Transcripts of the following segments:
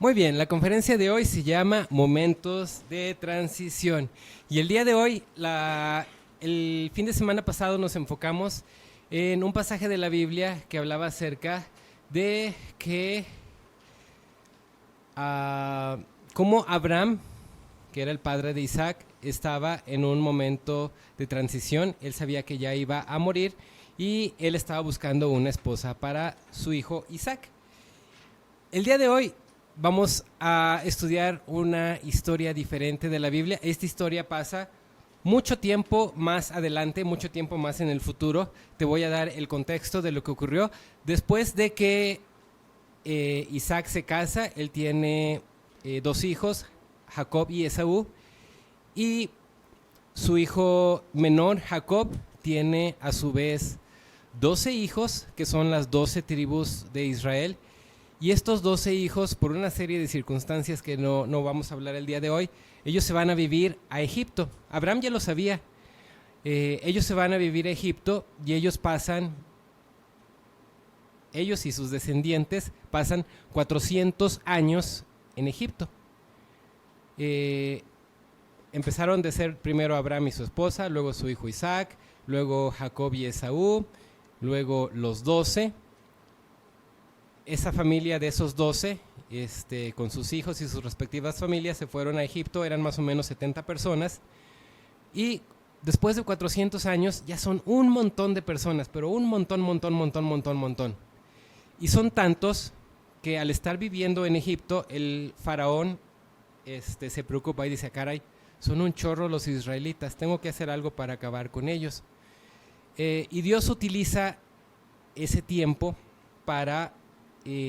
Muy bien, la conferencia de hoy se llama Momentos de Transición. Y el día de hoy, el fin de semana pasado nos enfocamos en un pasaje de la Biblia que hablaba acerca de que cómo Abraham, que era el padre de Isaac, estaba en un momento de transición. Él sabía que ya iba a morir y él estaba buscando una esposa para su hijo Isaac. El día de hoy vamos a estudiar una historia diferente de la Biblia. Esta historia pasa mucho tiempo más adelante, mucho tiempo más en el futuro. Te voy a dar el contexto de lo que ocurrió. Después de que Isaac se casa, él tiene dos hijos, Jacob y Esaú. Y su hijo menor, Jacob, tiene a su vez 12 hijos, que son las 12 tribus de Israel. Y estos 12 hijos, por una serie de circunstancias que no vamos a hablar el día de hoy, ellos se van a vivir a Egipto. Abraham ya lo sabía. Ellos se van a vivir a Egipto y ellos y sus descendientes pasan 400 años en Egipto. Empezaron de ser primero Abraham y su esposa, luego su hijo Isaac, luego Jacob y Esaú, luego los 12. Esa familia de esos 12, con sus hijos y sus respectivas familias, se fueron a Egipto. Eran más o menos 70 personas. Y después de 400 años ya son un montón de personas, pero un montón. Y son tantos que al estar viviendo en Egipto, el faraón se preocupa y dice, caray, son un chorro los israelitas, tengo que hacer algo para acabar con ellos. Y Dios utiliza ese tiempo para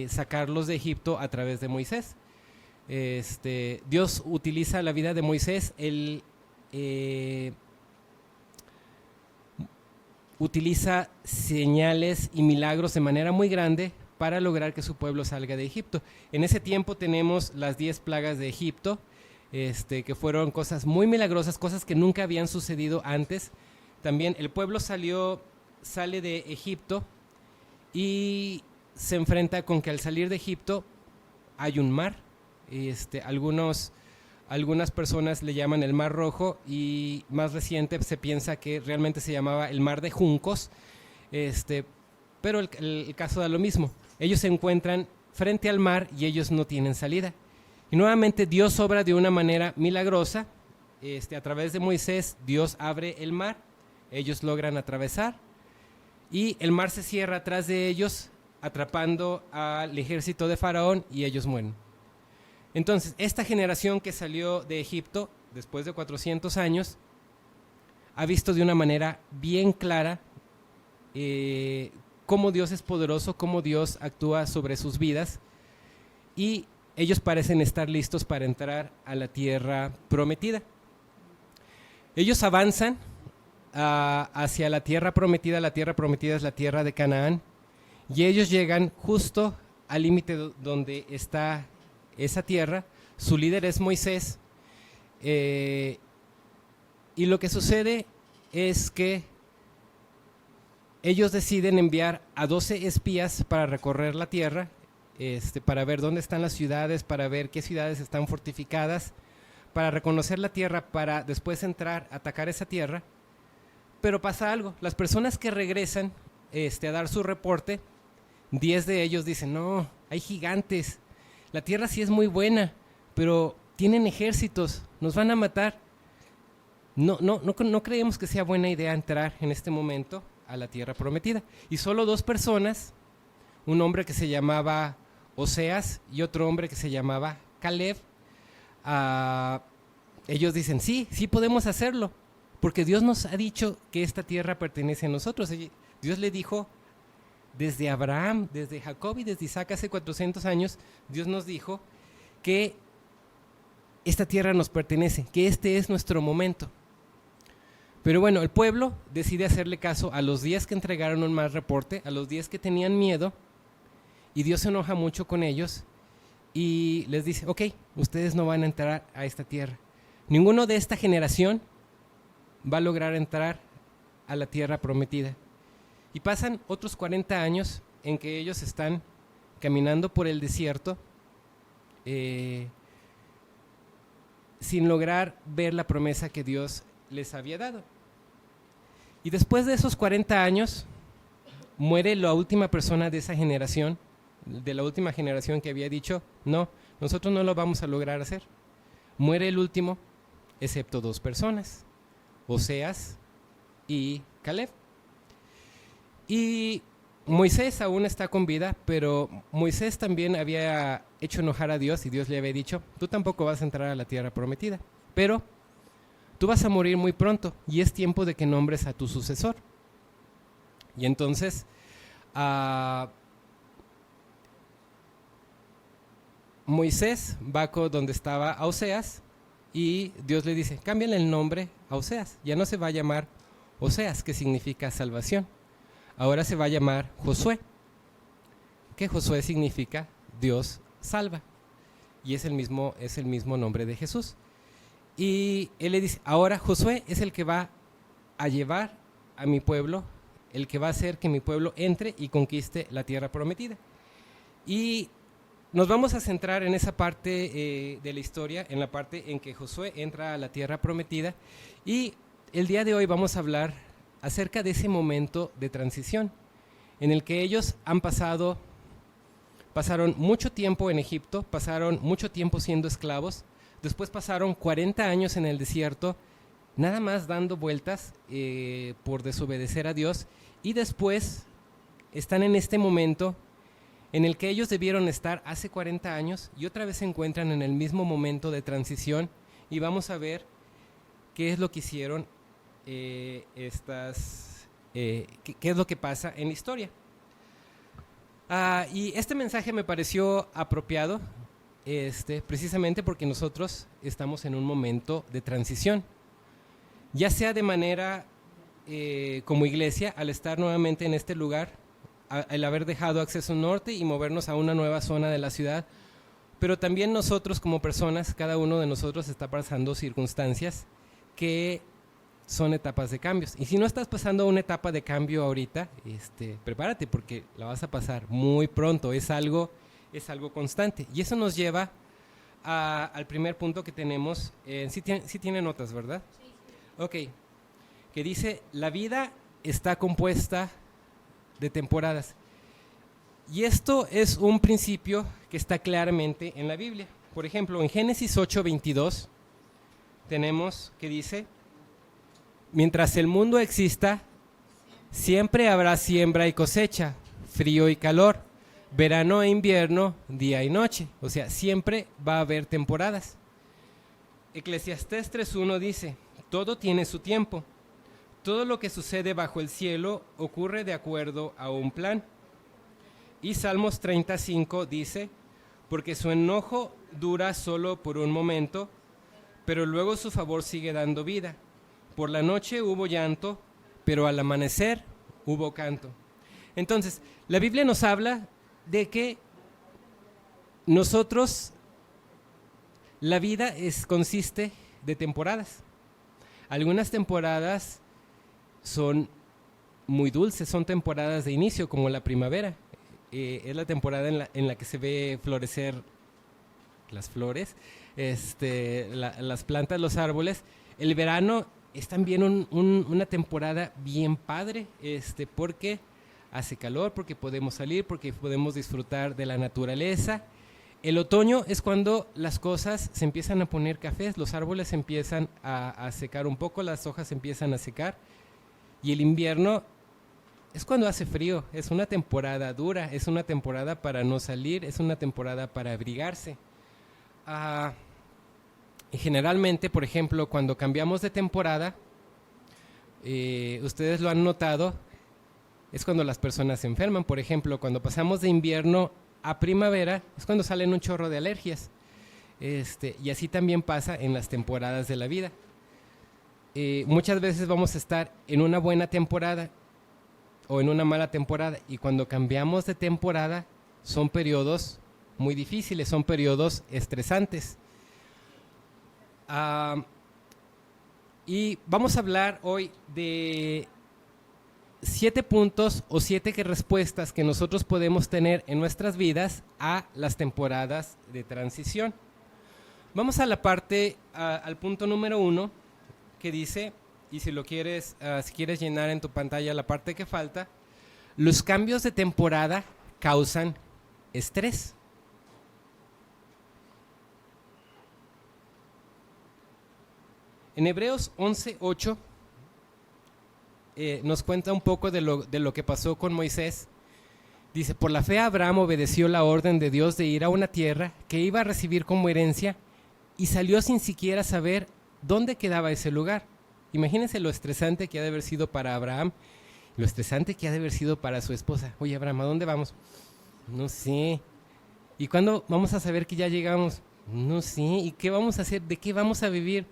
sacarlos de Egipto a través de Moisés. Dios utiliza la vida de Moisés, él utiliza señales y milagros de manera muy grande para lograr que su pueblo salga de Egipto. En ese tiempo tenemos las 10 plagas de Egipto, que fueron cosas muy milagrosas, cosas que nunca habían sucedido antes. También el pueblo sale de Egipto y se enfrenta con que al salir de Egipto hay un mar. Algunas personas le llaman el Mar Rojo, y más reciente se piensa que realmente se llamaba el Mar de Juncos, pero el caso da lo mismo. Ellos se encuentran frente al mar y ellos no tienen salida. Y nuevamente Dios obra de una manera milagrosa. A través de Moisés, Dios abre el mar, ellos logran atravesar y el mar se cierra atrás de ellos, atrapando al ejército de Faraón, y ellos mueren. Entonces, esta generación que salió de Egipto después de 400 años ha visto de una manera bien clara cómo Dios es poderoso, cómo Dios actúa sobre sus vidas, y ellos parecen estar listos para entrar a la tierra prometida. Ellos avanzan hacia la tierra prometida. La tierra prometida es la tierra de Canaán. Y ellos llegan justo al límite donde está esa tierra. Su líder es Moisés. Y lo que sucede es que ellos deciden enviar a 12 espías para recorrer la tierra, para ver dónde están las ciudades, para ver qué ciudades están fortificadas, para reconocer la tierra, para después entrar, atacar esa tierra. Pero pasa algo. Las personas que regresan a dar su reporte, 10 de ellos dicen, no, hay gigantes, la tierra sí es muy buena, pero tienen ejércitos, nos van a matar. No creemos que sea buena idea entrar en este momento a la tierra prometida. Y solo 2 personas, un hombre que se llamaba Oseas y otro hombre que se llamaba Caleb, ellos dicen, sí podemos hacerlo, porque Dios nos ha dicho que esta tierra pertenece a nosotros. Dios le dijo desde Abraham, desde Jacob y desde Isaac hace 400 años, Dios nos dijo que esta tierra nos pertenece, que este es nuestro momento. Pero bueno, el pueblo decide hacerle caso a los 10 que entregaron un mal reporte, a los 10 que tenían miedo, y Dios se enoja mucho con ellos y les dice, ok, ustedes no van a entrar a esta tierra. Ninguno de esta generación va a lograr entrar a la tierra prometida. Y pasan otros 40 años en que ellos están caminando por el desierto sin lograr ver la promesa que Dios les había dado. Y después de esos 40 años, muere la última persona de esa generación, de la última generación que había dicho, no, nosotros no lo vamos a lograr hacer. Muere el último, excepto 2 personas, Oseas y Caleb. Y Moisés aún está con vida, pero Moisés también había hecho enojar a Dios y Dios le había dicho, tú tampoco vas a entrar a la tierra prometida, pero tú vas a morir muy pronto y es tiempo de que nombres a tu sucesor. Y entonces Moisés va donde estaba Oseas y Dios le dice, cámbiale el nombre a Oseas, ya no se va a llamar Oseas, que significa salvación, ahora se va a llamar Josué, que Josué significa Dios salva, y es el mismo nombre de Jesús. Y él le dice, ahora Josué es el que va a llevar a mi pueblo, el que va a hacer que mi pueblo entre y conquiste la tierra prometida. Y nos vamos a centrar en esa parte de la historia, en la parte en que Josué entra a la tierra prometida, y el día de hoy vamos a hablar acerca de ese momento de transición en el que ellos pasaron mucho tiempo en Egipto, pasaron mucho tiempo siendo esclavos, después pasaron 40 años en el desierto, nada más dando vueltas por desobedecer a Dios, y después están en este momento en el que ellos debieron estar hace 40 años y otra vez se encuentran en el mismo momento de transición, y vamos a ver qué es lo que hicieron qué es lo que pasa en la historia. Y este mensaje me pareció apropiado precisamente porque nosotros estamos en un momento de transición, ya sea de manera como iglesia, al estar nuevamente en este lugar, al haber dejado Acceso Norte y movernos a una nueva zona de la ciudad, pero también nosotros como personas, cada uno de nosotros está pasando circunstancias que son etapas de cambios. Y si no estás pasando una etapa de cambio ahorita, prepárate porque la vas a pasar muy pronto, es algo constante. Y eso nos lleva al primer punto que tenemos, sí tiene notas, ¿verdad? Sí. Ok, que dice, la vida está compuesta de temporadas. Y esto es un principio que está claramente en la Biblia. Por ejemplo, en Génesis 8:22 tenemos que dice, mientras el mundo exista, siempre habrá siembra y cosecha, frío y calor, verano e invierno, día y noche. O sea, siempre va a haber temporadas. Eclesiastés 3:1 dice, todo tiene su tiempo. Todo lo que sucede bajo el cielo ocurre de acuerdo a un plan. Y Salmos 35 dice, porque su enojo dura solo por un momento, pero luego su favor sigue dando vida. Por la noche hubo llanto, pero al amanecer hubo canto. Entonces, la Biblia nos habla de que nosotros, la vida consiste de temporadas. Algunas temporadas son muy dulces, son temporadas de inicio, como la primavera. Es la temporada en la que se ve florecer las flores, las plantas, los árboles. El verano es también una temporada bien padre, porque hace calor, porque podemos salir, porque podemos disfrutar de la naturaleza. El otoño es cuando las cosas se empiezan a poner cafés, los árboles empiezan a secar un poco, las hojas empiezan a secar. Y el invierno es cuando hace frío, es una temporada dura, es una temporada para no salir, es una temporada para abrigarse. Y generalmente, por ejemplo, cuando cambiamos de temporada, ustedes lo han notado, es cuando las personas se enferman. Por ejemplo, cuando pasamos de invierno a primavera, es cuando salen un chorro de alergias. Y así también pasa en las temporadas de la vida. Muchas veces vamos a estar en una buena temporada o en una mala temporada, y cuando cambiamos de temporada son periodos muy difíciles, son periodos estresantes. Y vamos a hablar hoy de 7 puntos o 7 respuestas que nosotros podemos tener en nuestras vidas a las temporadas de transición. Vamos a la parte, al punto número 1, que dice, y si lo quieres, si quieres llenar en tu pantalla la parte que falta, los cambios de temporada causan estrés. En Hebreos 11:8 nos cuenta un poco de lo que pasó con Moisés. Dice, por la fe Abraham obedeció la orden de Dios de ir a una tierra que iba a recibir como herencia y salió sin siquiera saber dónde quedaba ese lugar. Imagínense lo estresante que ha de haber sido para Abraham, lo estresante que ha de haber sido para su esposa. Oye, Abraham, ¿a dónde vamos? No sé. ¿Y cuándo vamos a saber que ya llegamos? No sé. ¿Y qué vamos a hacer? ¿De qué vamos a vivir?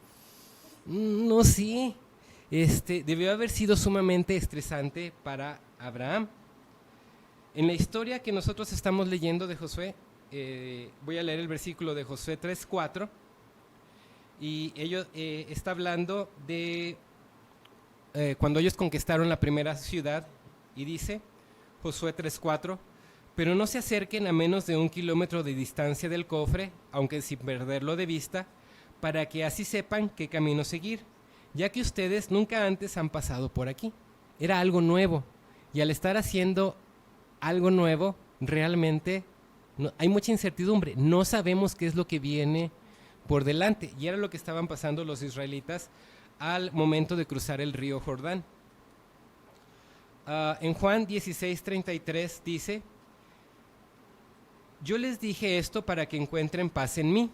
No sé. Debió haber sido sumamente estresante para Abraham. En la historia que nosotros estamos leyendo de Josué, voy a leer el versículo de Josué 3:4, y ellos está hablando de cuando ellos conquistaron la primera ciudad, y dice Josué 3:4, pero no se acerquen a menos de 1 kilómetro de distancia del cofre, aunque sin perderlo de vista, para que así sepan qué camino seguir, ya que ustedes nunca antes han pasado por aquí. Era algo nuevo, y al estar haciendo algo nuevo, realmente hay mucha incertidumbre, no sabemos qué es lo que viene por delante, y era lo que estaban pasando los israelitas al momento de cruzar el río Jordán. En Juan 16:33 dice, yo les dije esto para que encuentren paz en mí.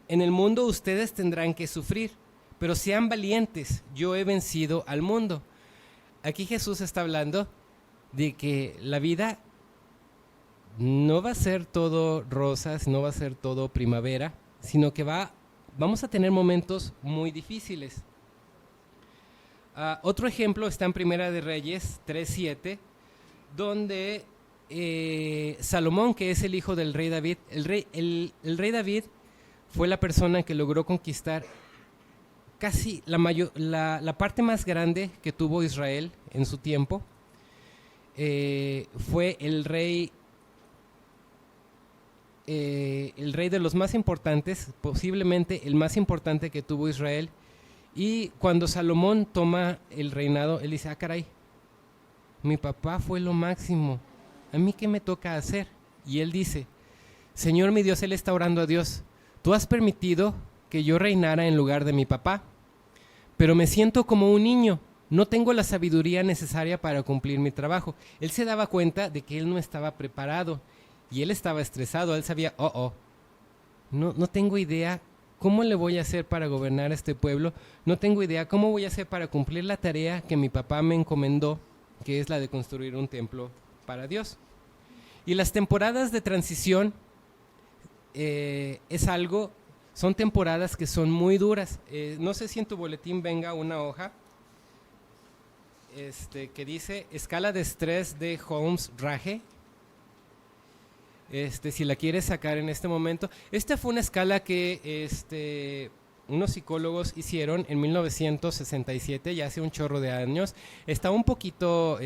En el mundo ustedes tendrán que sufrir, pero sean valientes, yo he vencido al mundo. Aquí Jesús está hablando de que la vida no va a ser todo rosas, no va a ser todo primavera, sino que vamos a tener momentos muy difíciles. Otro ejemplo está en Primera de Reyes 3:7, donde Salomón, que es el hijo del rey David, el rey David fue la persona que logró conquistar casi la parte más grande que tuvo Israel en su tiempo. Fue el rey de los más importantes, posiblemente el más importante que tuvo Israel. Y cuando Salomón toma el reinado, él dice, caray, mi papá fue lo máximo, ¿a mí qué me toca hacer? Y él dice, Señor mi Dios, él está orando a Dios, tú has permitido que yo reinara en lugar de mi papá, pero me siento como un niño, no tengo la sabiduría necesaria para cumplir mi trabajo. Él se daba cuenta de que él no estaba preparado y él estaba estresado, él sabía, no tengo idea cómo le voy a hacer para gobernar este pueblo, no tengo idea cómo voy a hacer para cumplir la tarea que mi papá me encomendó, que es la de construir un templo para Dios. Y las temporadas de transición son temporadas que son muy duras. No sé si en tu boletín venga una hoja que dice escala de estrés de Holmes-Rahe. Si la quieres sacar en este momento. Esta fue una escala que unos psicólogos hicieron en 1967, ya hace un chorro de años. Está un poquito,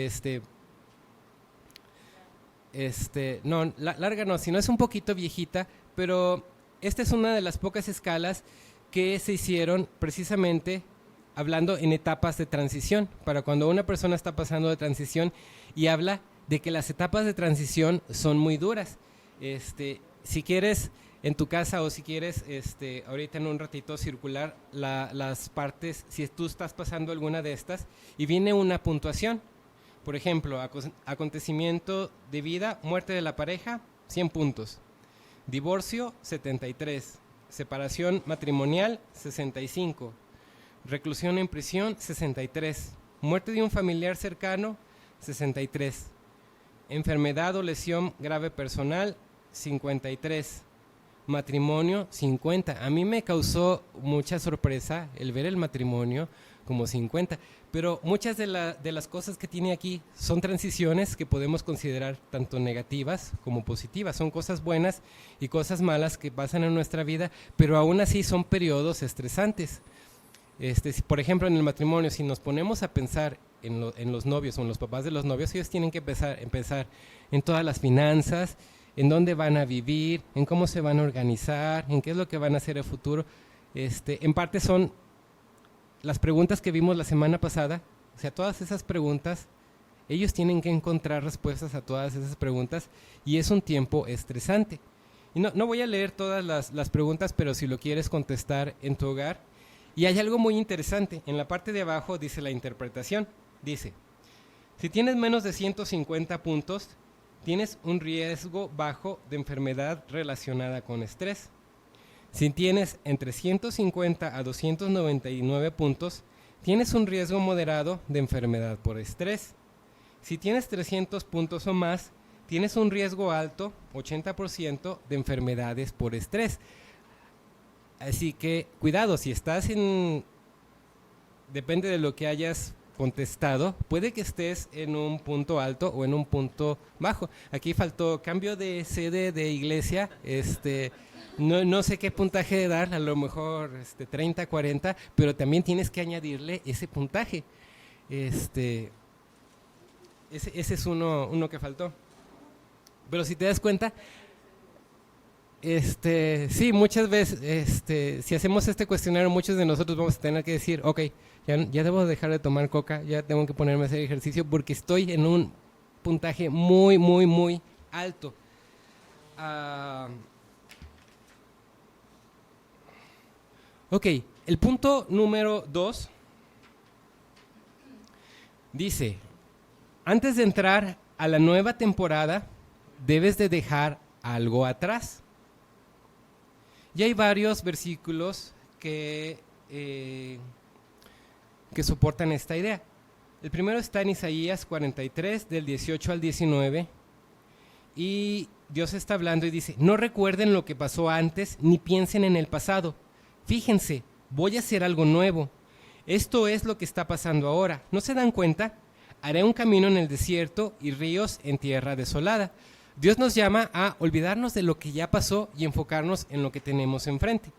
larga no, sino es un poquito viejita, pero esta es una de las pocas escalas que se hicieron precisamente hablando en etapas de transición, para cuando una persona está pasando de transición, y habla de que las etapas de transición son muy duras. Si quieres en tu casa o si quieres ahorita en un ratito circular las partes, si tú estás pasando alguna de estas y viene una puntuación, por ejemplo, acontecimiento de vida, muerte de la pareja, 100 puntos, divorcio, 73, separación matrimonial, 65, reclusión en prisión, 63, muerte de un familiar cercano, 63, enfermedad o lesión grave personal, 53, matrimonio, 50. A mí me causó mucha sorpresa el ver el matrimonio como 50, pero muchas de las cosas que tiene aquí son transiciones que podemos considerar tanto negativas como positivas, son cosas buenas y cosas malas que pasan en nuestra vida, pero aún así son periodos estresantes. Por ejemplo, en el matrimonio, si nos ponemos a pensar en los novios o en los papás de los novios, ellos tienen que empezar en todas las finanzas, en dónde van a vivir, en cómo se van a organizar, en qué es lo que van a hacer en el futuro. En parte son las preguntas que vimos la semana pasada, o sea, todas esas preguntas, ellos tienen que encontrar respuestas a todas esas preguntas y es un tiempo estresante. Y no voy a leer todas las preguntas, pero si lo quieres contestar en tu hogar. Y hay algo muy interesante, en la parte de abajo dice la interpretación, dice, si tienes menos de 150 puntos, tienes un riesgo bajo de enfermedad relacionada con estrés. Si tienes entre 150 a 299 puntos, tienes un riesgo moderado de enfermedad por estrés. Si tienes 300 puntos o más, tienes un riesgo alto, 80% de enfermedades por estrés. Así que cuidado, si estás depende de lo que hayas contestado, puede que estés en un punto alto o en un punto bajo. Aquí faltó cambio de sede de iglesia, no sé qué puntaje dar, a lo mejor 30, 40, pero también tienes que añadirle ese puntaje. Ese es uno que faltó. Pero si te das cuenta, sí, muchas veces, si hacemos este cuestionario, muchos de nosotros vamos a tener que decir, ok, ya debo dejar de tomar coca, ya tengo que ponerme a hacer ejercicio porque estoy en un puntaje muy, muy, muy alto. Ok, el punto número 2 dice, antes de entrar a la nueva temporada, debes de dejar algo atrás. Y hay varios versículos que soportan esta idea. El primero está en Isaías 43, del 18 al 19, y Dios está hablando y dice, no recuerden lo que pasó antes, ni piensen en el pasado. Fíjense, voy a hacer algo nuevo. Esto es lo que está pasando ahora. ¿No se dan cuenta? Haré un camino en el desierto y ríos en tierra desolada. Dios nos llama a olvidarnos de lo que ya pasó y enfocarnos en lo que tenemos enfrente.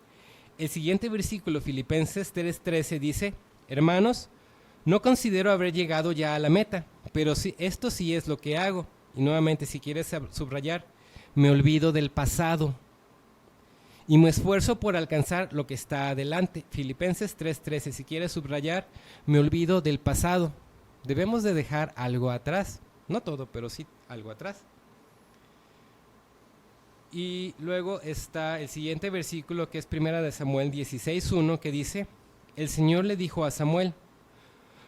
El siguiente versículo, Filipenses 3:13, dice, hermanos, no considero haber llegado ya a la meta, pero esto sí es lo que hago. Y nuevamente, si quieres subrayar, me olvido del pasado y me esfuerzo por alcanzar lo que está adelante. Filipenses 3:13, si quieres subrayar, me olvido del pasado. Debemos de dejar algo atrás, no todo, pero sí algo atrás. Y luego está el siguiente versículo, que es 1 Samuel 16:1, que dice, el Señor le dijo a Samuel,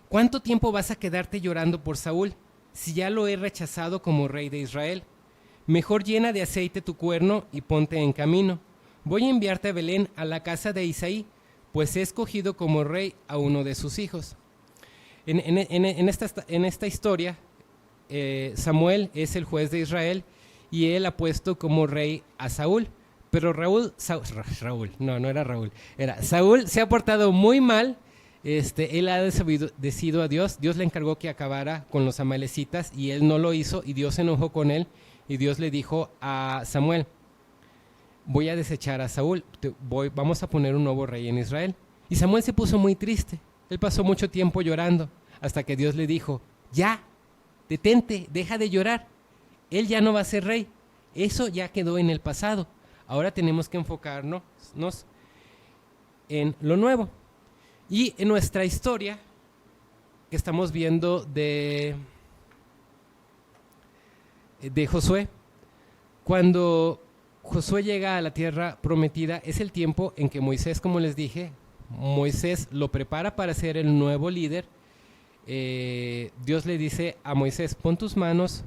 ¿cuánto tiempo vas a quedarte llorando por Saúl, si ya lo he rechazado como rey de Israel? Mejor llena de aceite tu cuerno y ponte en camino. Voy a enviarte a Belén, a la casa de Isaí, pues he escogido como rey a uno de sus hijos. En esta historia, Samuel es el juez de Israel, y él ha puesto como rey a Saúl, pero Saúl se ha portado muy mal. Él ha desobedecido a Dios. Dios le encargó que acabara con los amalecitas y él no lo hizo, y Dios se enojó con él, y Dios le dijo a Samuel, voy a desechar a Saúl, vamos a poner un nuevo rey en Israel. Y Samuel se puso muy triste, él pasó mucho tiempo llorando, hasta que Dios le dijo, ya, detente, deja de llorar. Él ya no va a ser rey, eso ya quedó en el pasado. Ahora tenemos que enfocarnos en lo nuevo. Y en nuestra historia que estamos viendo de Josué, cuando Josué llega a la tierra prometida, es el tiempo en que Moisés, como les dije, Moisés lo prepara para ser el nuevo líder. Dios le dice a Moisés, pon tus manos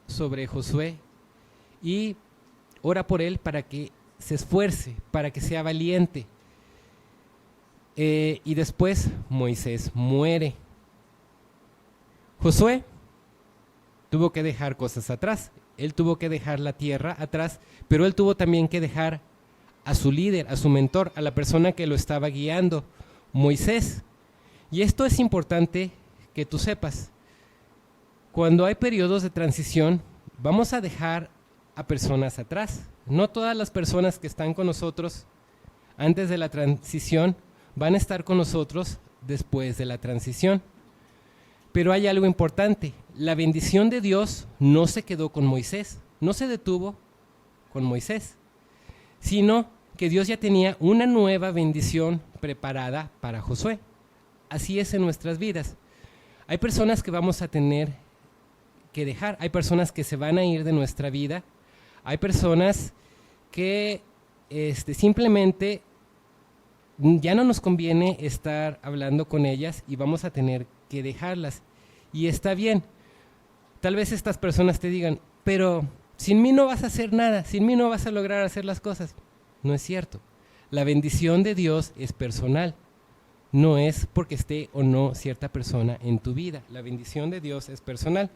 sobre Josué y ora por él para que se esfuerce, para que sea valiente. Y después Moisés muere. Josué tuvo que dejar cosas atrás, él tuvo que dejar la tierra atrás, pero él tuvo también que dejar a su líder, a su mentor, a la persona que lo estaba guiando, Moisés. Y esto es importante que tú sepas. Cuando hay periodos de transición, vamos a dejar a personas atrás. No todas las personas que están con nosotros antes de la transición van a estar con nosotros después de la transición. Pero hay algo importante, la bendición de Dios no se quedó con Moisés, no se detuvo con Moisés, sino que Dios ya tenía una nueva bendición preparada para Josué. Así es en nuestras vidas. Hay personas que vamos a tener que dejar, hay personas que se van a ir de nuestra vida, hay personas que simplemente ya no nos conviene estar hablando con ellas y vamos a tener que dejarlas. Y está bien. Tal vez estas personas te digan, pero sin mí no vas a hacer nada, sin mí no vas a lograr hacer las cosas. No es cierto. La bendición de Dios es personal. No es porque esté o no cierta persona en tu vida. La bendición de Dios es personal.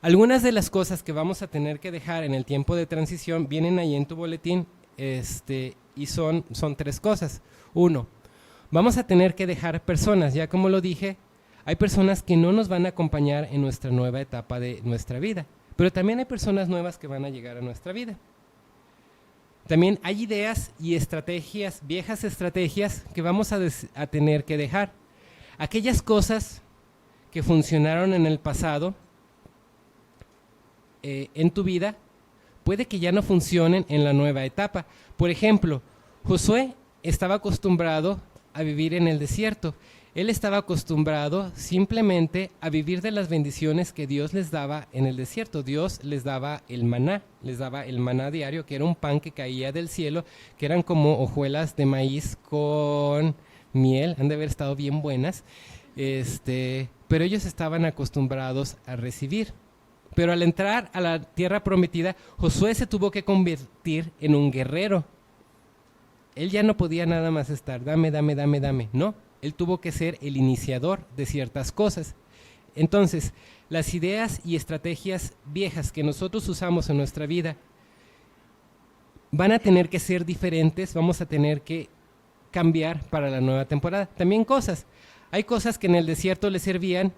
Algunas de las cosas que vamos a tener que dejar en el tiempo de transición vienen ahí en tu boletín y son 3 cosas. 1, vamos a tener que dejar personas, ya como lo dije, hay personas que no nos van a acompañar en nuestra nueva etapa de nuestra vida, pero también hay personas nuevas que van a llegar a nuestra vida. También hay ideas y estrategias, viejas estrategias que vamos a tener que dejar. Aquellas cosas que funcionaron en el pasado, en tu vida, puede que ya no funcionen en la nueva etapa. Por ejemplo, Josué estaba acostumbrado a vivir en el desierto. Él estaba acostumbrado simplemente a vivir de las bendiciones que Dios les daba en el desierto. Dios les daba el maná diario, que era un pan que caía del cielo, que eran como hojuelas de maíz con miel, han de haber estado bien buenas, pero ellos estaban acostumbrados a recibir. Pero al entrar a la tierra prometida, Josué se tuvo que convertir en un guerrero. Él ya no podía nada más estar, dame, no. Él tuvo que ser el iniciador de ciertas cosas. Entonces, las ideas y estrategias viejas que nosotros usamos en nuestra vida van a tener que ser diferentes, vamos a tener que cambiar para la nueva temporada. También hay cosas que en el desierto les servían.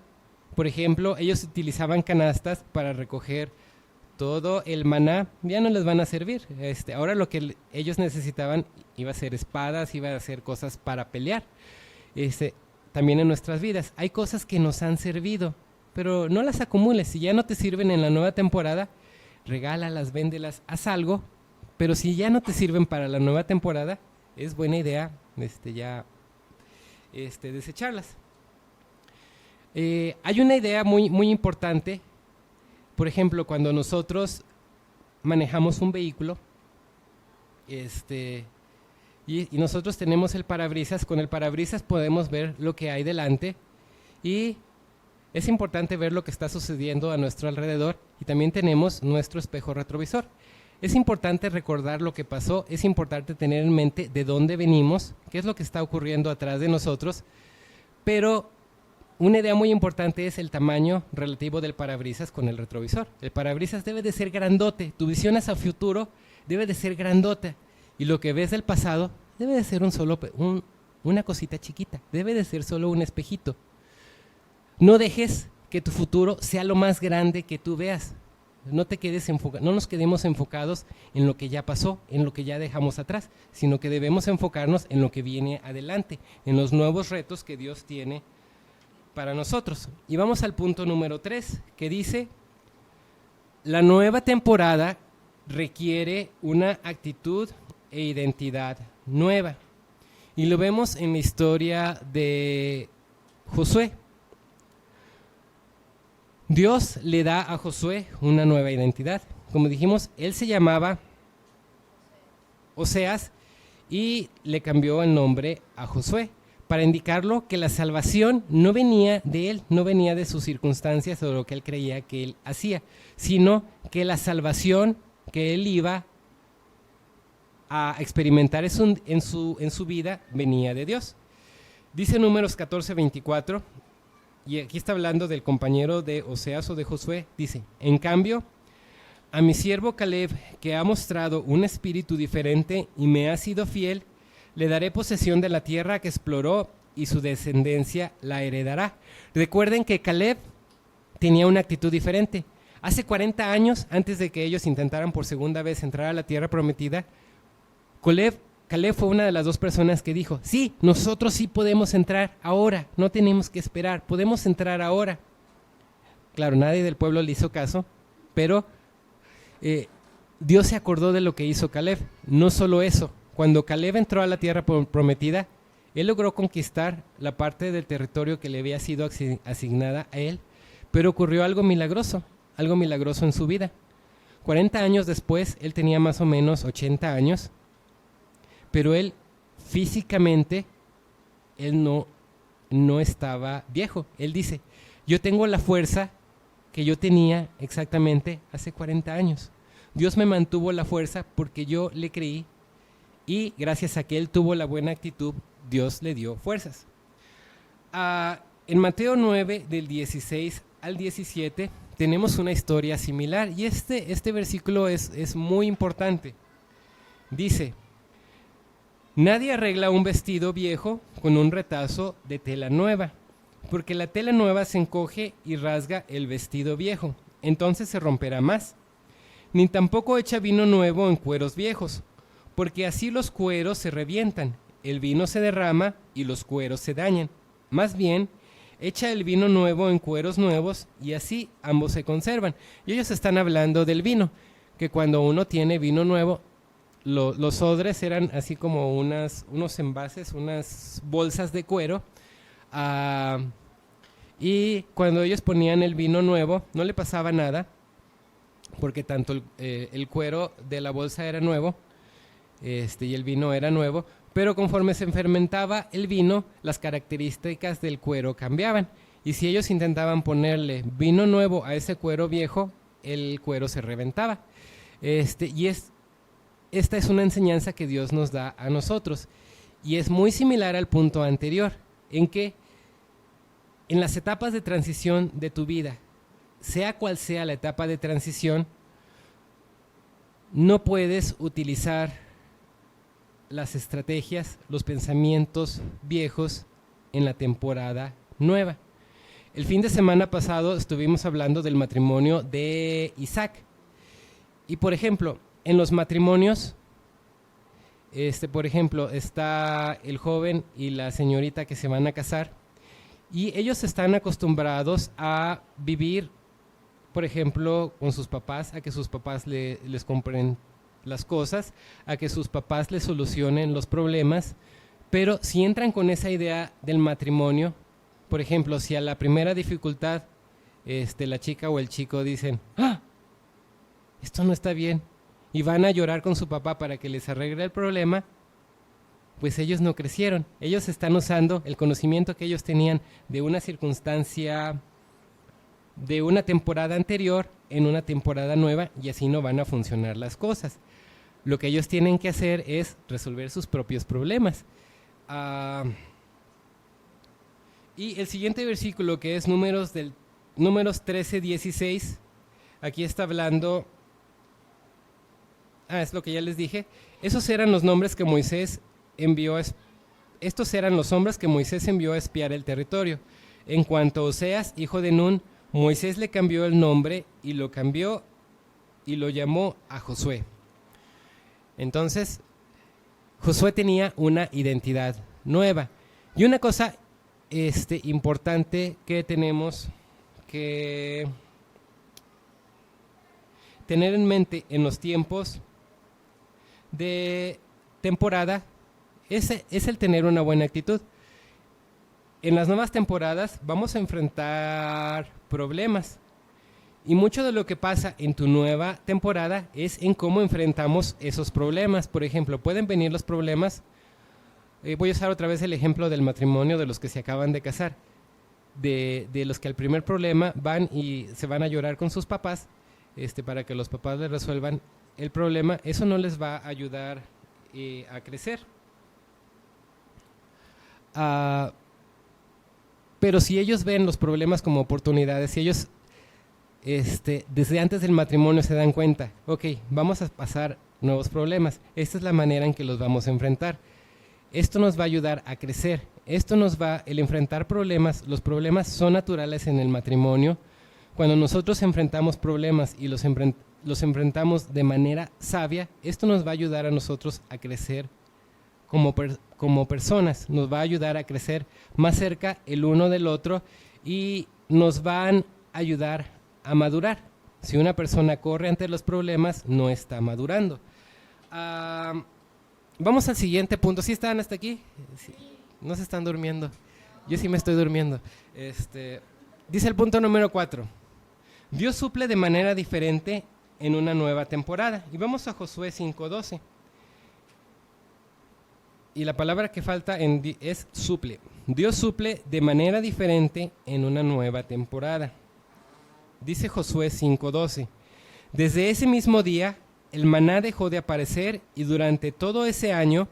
Por ejemplo, ellos utilizaban canastas para recoger todo el maná, ya no les van a servir. Ahora lo que ellos necesitaban iba a ser espadas, iba a ser cosas para pelear. También en nuestras vidas hay cosas que nos han servido, pero no las acumules. Si ya no te sirven en la nueva temporada, regálalas, véndelas, haz algo. Pero si ya no te sirven para la nueva temporada, es buena idea desecharlas. Hay una idea muy, muy importante. Por ejemplo, cuando nosotros manejamos un vehículo, y nosotros tenemos el parabrisas, con el parabrisas podemos ver lo que hay delante y es importante ver lo que está sucediendo a nuestro alrededor, y también tenemos nuestro espejo retrovisor. Es importante recordar lo que pasó, es importante tener en mente de dónde venimos, qué es lo que está ocurriendo atrás de nosotros, pero una idea muy importante es el tamaño relativo del parabrisas con el retrovisor. El parabrisas debe de ser grandote, tu visión hacia el futuro debe de ser grandota, y lo que ves del pasado debe de ser una cosita chiquita, debe de ser solo un espejito. No dejes que tu futuro sea lo más grande que tú veas. No nos quedemos enfocados en lo que ya pasó, en lo que ya dejamos atrás, sino que debemos enfocarnos en lo que viene adelante, en los nuevos retos que Dios tiene para nosotros. Y vamos al punto número 3, que dice: la nueva temporada requiere una actitud e identidad nueva. Y lo vemos en la historia de Josué. Dios le da a Josué una nueva identidad. Como dijimos, él se llamaba Oseas y le cambió el nombre a Josué para indicarlo que la salvación no venía de él, no venía de sus circunstancias o de lo que él creía que él hacía, sino que la salvación que él iba a experimentar en su vida venía de Dios. Dice Números 14:24, y aquí está hablando del compañero de Oseas o de Josué, dice: en cambio, a mi siervo Caleb, que ha mostrado un espíritu diferente y me ha sido fiel, le daré posesión de la tierra que exploró y su descendencia la heredará. Recuerden que Caleb tenía una actitud diferente. Hace 40 años, antes de que ellos intentaran por segunda vez entrar a la tierra prometida, Caleb fue una de las 2 personas que dijo: sí, nosotros sí podemos entrar ahora, no tenemos que esperar, podemos entrar ahora. Claro, nadie del pueblo le hizo caso, pero Dios se acordó de lo que hizo Caleb. No solo eso, cuando Caleb entró a la tierra prometida, él logró conquistar la parte del territorio que le había sido asignada a él, pero ocurrió algo milagroso en su vida. 40 años después, él tenía más o menos 80 años, pero él físicamente, él no estaba viejo. Él dice, yo tengo la fuerza que yo tenía exactamente hace 40 años. Dios me mantuvo la fuerza porque yo le creí y gracias a que él tuvo la buena actitud, Dios le dio fuerzas. En Mateo 9, del 16 al 17, tenemos una historia similar y este versículo es muy importante. Dice, nadie arregla un vestido viejo con un retazo de tela nueva, porque la tela nueva se encoge y rasga el vestido viejo, entonces se romperá más. Ni tampoco echa vino nuevo en cueros viejos, porque así los cueros se revientan, el vino se derrama y los cueros se dañan. Más bien, echa el vino nuevo en cueros nuevos y así ambos se conservan. Y ellos están hablando del vino, que cuando uno tiene vino nuevo, los odres eran así como unos envases, unas bolsas de cuero. Y cuando ellos ponían el vino nuevo, no le pasaba nada, porque tanto el cuero de la bolsa era nuevo y el vino era nuevo, pero conforme se fermentaba el vino, las características del cuero cambiaban. Y si ellos intentaban ponerle vino nuevo a ese cuero viejo, el cuero se reventaba. Esta es una enseñanza que Dios nos da a nosotros. Y es muy similar al punto anterior, en que en las etapas de transición de tu vida, sea cual sea la etapa de transición, no puedes utilizar las estrategias, los pensamientos viejos en la temporada nueva. El fin de semana pasado estuvimos hablando del matrimonio de Isaac. Y por ejemplo, en los matrimonios, por ejemplo, está el joven y la señorita que se van a casar y ellos están acostumbrados a vivir, por ejemplo, con sus papás, a que sus papás les compren las cosas, a que sus papás les solucionen los problemas, pero si entran con esa idea del matrimonio, por ejemplo, si a la primera dificultad la chica o el chico dicen, esto no está bien, y van a llorar con su papá para que les arregle el problema, pues ellos no crecieron. Ellos están usando el conocimiento que ellos tenían de una circunstancia de una temporada anterior en una temporada nueva y así no van a funcionar las cosas. Lo que ellos tienen que hacer es resolver sus propios problemas. Y el siguiente versículo, que es Números 13:16, aquí está hablando, es lo que ya les dije, esos eran los nombres que Moisés envió, estos eran los hombres que Moisés envió a espiar el territorio. En cuanto a Oseas, hijo de Nun, Moisés le cambió el nombre y lo cambió y lo llamó a Josué. Entonces, Josué tenía una identidad nueva. Y una cosa importante que tenemos que tener en mente en los tiempos de temporada es el tener una buena actitud. En las nuevas temporadas vamos a enfrentar problemas y mucho de lo que pasa en tu nueva temporada es en cómo enfrentamos esos problemas. Por ejemplo, pueden venir los problemas, voy a usar otra vez el ejemplo del matrimonio de los que se acaban de casar, de los que al primer problema van y se van a llorar con sus papás para que los papás les resuelvan el problema. Eso no les va a ayudar a crecer. Pero si ellos ven los problemas como oportunidades, si ellos desde antes del matrimonio se dan cuenta, ok, vamos a pasar nuevos problemas, esta es la manera en que los vamos a enfrentar, esto nos va a ayudar a crecer, el enfrentar problemas, los problemas son naturales en el matrimonio. Cuando nosotros enfrentamos problemas y los enfrentamos de manera sabia, esto nos va a ayudar a nosotros a crecer como personas, nos va a ayudar a crecer más cerca el uno del otro y nos van ayudar a madurar. Si una persona corre ante los problemas, no está madurando. Vamos al siguiente punto. ¿Sí están hasta aquí? Sí. No se están durmiendo. Yo sí me estoy durmiendo. Dice el punto número 4. Dios suple de manera diferente en una nueva temporada. Y vamos a Josué 5:12. Y la palabra que falta es suple. Dios suple de manera diferente en una nueva temporada. Dice Josué 5:12. Desde ese mismo día, el maná dejó de aparecer y durante todo ese año,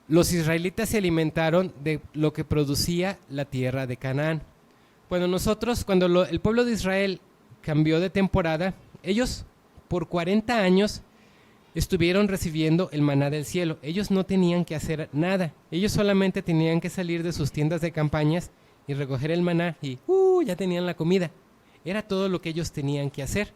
los israelitas se alimentaron de lo que producía la tierra de Canaán. Cuando el pueblo de Israel cambió de temporada, ellos por 40 años estuvieron recibiendo el maná del cielo. Ellos no tenían que hacer nada. Ellos solamente tenían que salir de sus tiendas de campañas y recoger el maná y ya tenían la comida. Era todo lo que ellos tenían que hacer.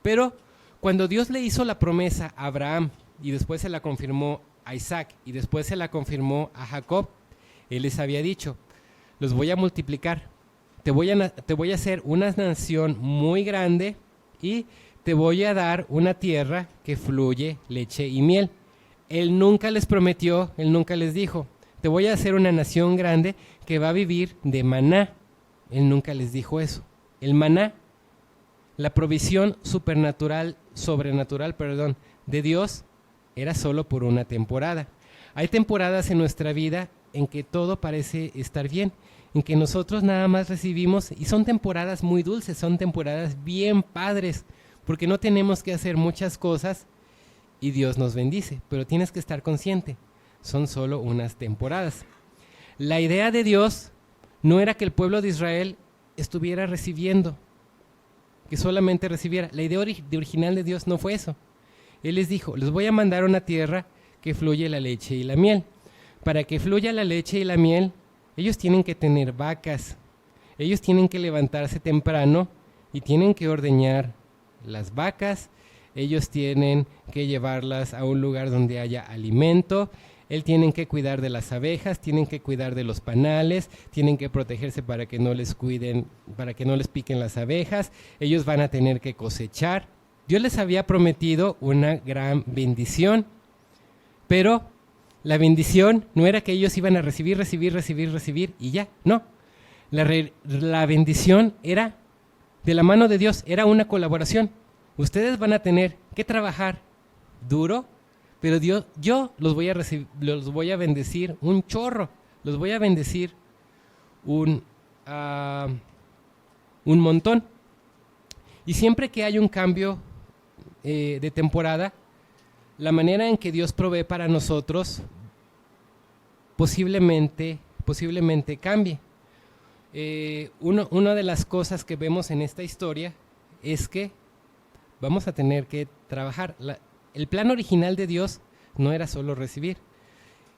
Pero cuando Dios le hizo la promesa a Abraham y después se la confirmó a Isaac y después se la confirmó a Jacob, Él les había dicho: los voy a multiplicar, te voy a hacer una nación muy grande y te voy a dar una tierra que fluye leche y miel. Él nunca les prometió, Él nunca les dijo: te voy a hacer una nación grande que va a vivir de maná. Él nunca les dijo eso. El maná, la provisión sobrenatural de Dios, era solo por una temporada. Hay temporadas en nuestra vida en que todo parece estar bien, en que nosotros nada más recibimos, y son temporadas muy dulces, son temporadas bien padres, porque no tenemos que hacer muchas cosas y Dios nos bendice, pero tienes que estar consciente, son solo unas temporadas. La idea de Dios no era que el pueblo de Israel estuviera recibiendo, que solamente recibiera. La idea original de Dios no fue eso. Él les dijo: les voy a mandar una tierra que fluye la leche y la miel. Para que fluya la leche y la miel, ellos tienen que tener vacas, ellos tienen que levantarse temprano y tienen que ordeñar las vacas, ellos tienen que llevarlas a un lugar donde haya alimento, tienen que cuidar de las abejas, tienen que cuidar de los panales, tienen que protegerse para que no les piquen las abejas, ellos van a tener que cosechar. Dios les había prometido una gran bendición, pero la bendición no era que ellos iban a recibir y ya, no. La bendición era de la mano de Dios, era una colaboración. Ustedes van a tener que trabajar duro, pero yo los voy a bendecir un chorro, los voy a bendecir un montón. Y siempre que hay un cambio de temporada, la manera en que Dios provee para nosotros posiblemente cambie. Una de las cosas que vemos en esta historia es que vamos a tener que trabajar. El plan original de Dios no era solo recibir.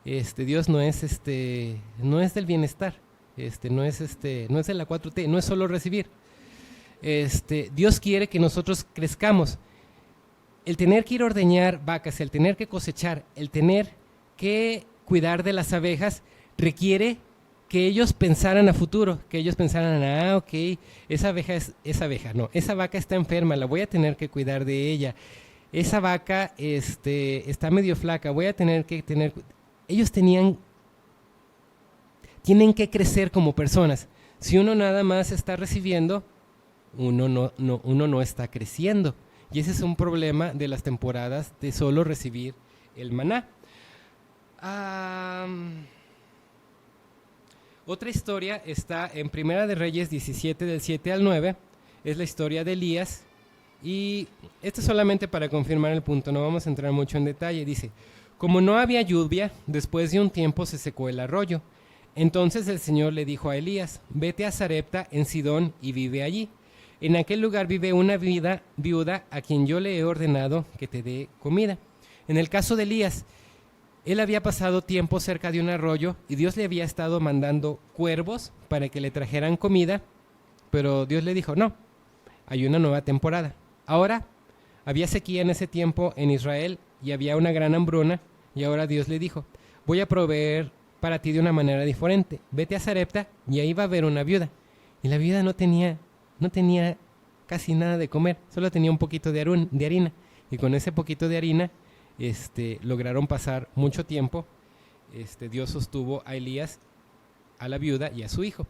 Dios no es del bienestar, no es de la 4T, no es solo recibir. Dios quiere que nosotros crezcamos. El tener que ir a ordeñar vacas, el tener que cosechar, el tener que cuidar de las abejas, requiere que ellos pensaran a futuro, que ellos pensaran: ok, esa vaca está enferma, la voy a tener que cuidar de ella. Esa vaca está medio flaca, voy a tener que tener... Ellos tienen que crecer como personas. Si uno nada más está recibiendo, uno no está creciendo. Y ese es un problema de las temporadas de solo recibir el maná. Otra historia está en Primera de Reyes 17, del 7 al 9. Es la historia de Elías. Y esto es solamente para confirmar el punto, no vamos a entrar mucho en detalle. Dice: como no había lluvia, después de un tiempo se secó el arroyo. Entonces el Señor le dijo a Elías: vete a Sarepta en Sidón y vive allí. En aquel lugar vive una viuda a quien yo le he ordenado que te dé comida. En el caso de Elías, él había pasado tiempo cerca de un arroyo y Dios le había estado mandando cuervos para que le trajeran comida, pero Dios le dijo: no, hay una nueva temporada. Ahora había sequía en ese tiempo en Israel y había una gran hambruna, y ahora Dios le dijo: voy a proveer para ti de una manera diferente. Vete a Sarepta y ahí va a haber una viuda. Y la viuda no tenía no tenía casi nada de comer, solo tenía un poquito de harina. Y con ese poquito de harina lograron pasar mucho tiempo. Dios sostuvo a Elías, a la viuda y a su hijo.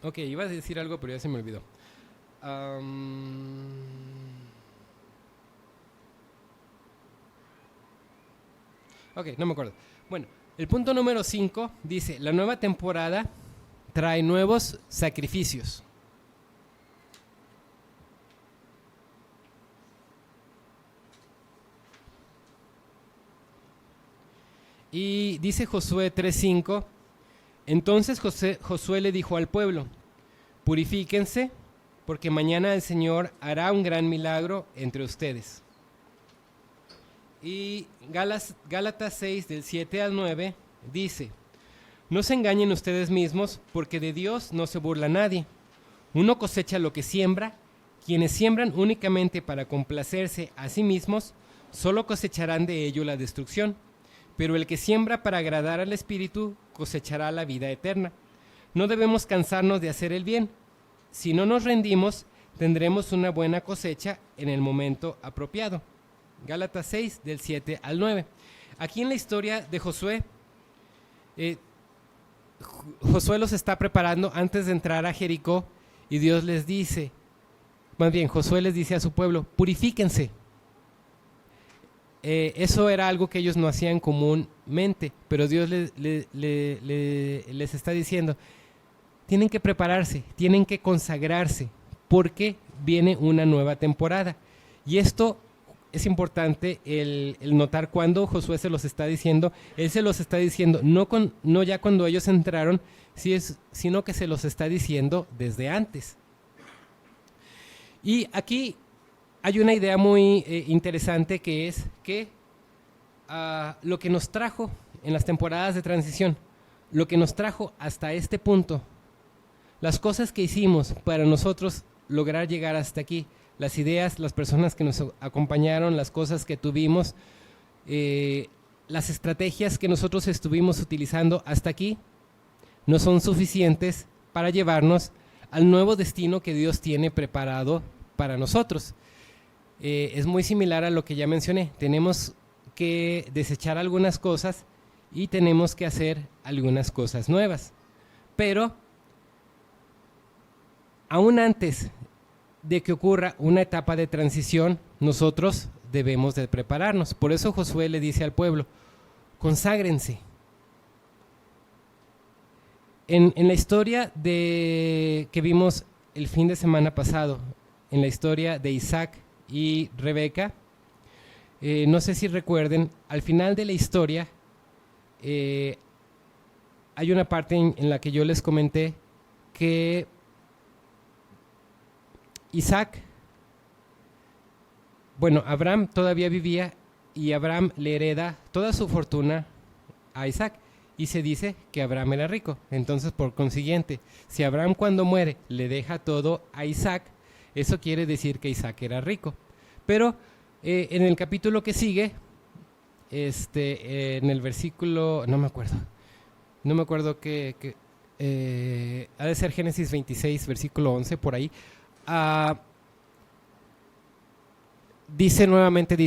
Ok, iba a decir algo, pero ya se me olvidó. Ok, no me acuerdo. Bueno, el punto número 5 dice, la nueva temporada trae nuevos sacrificios. Y dice Josué 3:5, entonces Josué le dijo al pueblo, purifíquense, porque mañana el Señor hará un gran milagro entre ustedes. Y Gálatas 6, del 7 al 9, dice, no se engañen ustedes mismos, porque de Dios no se burla nadie. Uno cosecha lo que siembra. Quienes siembran únicamente para complacerse a sí mismos, solo cosecharán de ello la destrucción. Pero el que siembra para agradar al Espíritu, cosechará la vida eterna. No debemos cansarnos de hacer el bien. Si no nos rendimos, tendremos una buena cosecha en el momento apropiado. Gálatas 6, del 7 al 9. Aquí en la historia de Josué, Josué los está preparando antes de entrar a Jericó y Dios les dice, más bien Josué les dice a su pueblo, purifíquense. Eso era algo que ellos no hacían comúnmente, pero Dios les está diciendo, tienen que prepararse, tienen que consagrarse, porque viene una nueva temporada. Y esto es importante el notar cuando Josué se los está diciendo. Él se los está diciendo no ya cuando ellos entraron, sino que se los está diciendo desde antes. Y aquí hay una idea muy interesante, que es que lo que nos trajo en las temporadas de transición, lo que nos trajo hasta este punto, las cosas que hicimos para nosotros lograr llegar hasta aquí, las ideas, las personas que nos acompañaron, las cosas que tuvimos, las estrategias que nosotros estuvimos utilizando hasta aquí, no son suficientes para llevarnos al nuevo destino que Dios tiene preparado para nosotros. Es muy similar a lo que ya mencioné. Tenemos que desechar algunas cosas y tenemos que hacer algunas cosas nuevas. Pero aún antes de que ocurra una etapa de transición, nosotros debemos de prepararnos. Por eso Josué le dice al pueblo, conságrense. En la historia que vimos el fin de semana pasado, en la historia de Isaac y Rebeca, no sé si recuerden, al final de la historia hay una parte en la que yo les comenté que Abraham todavía vivía y Abraham le hereda toda su fortuna a Isaac y se dice que Abraham era rico. Entonces, por consiguiente, si Abraham cuando muere le deja todo a Isaac, eso quiere decir que Isaac era rico. Pero en el capítulo que sigue, en el versículo, no me acuerdo que ha de ser Génesis 26, versículo 11, por ahí, dice nuevamente de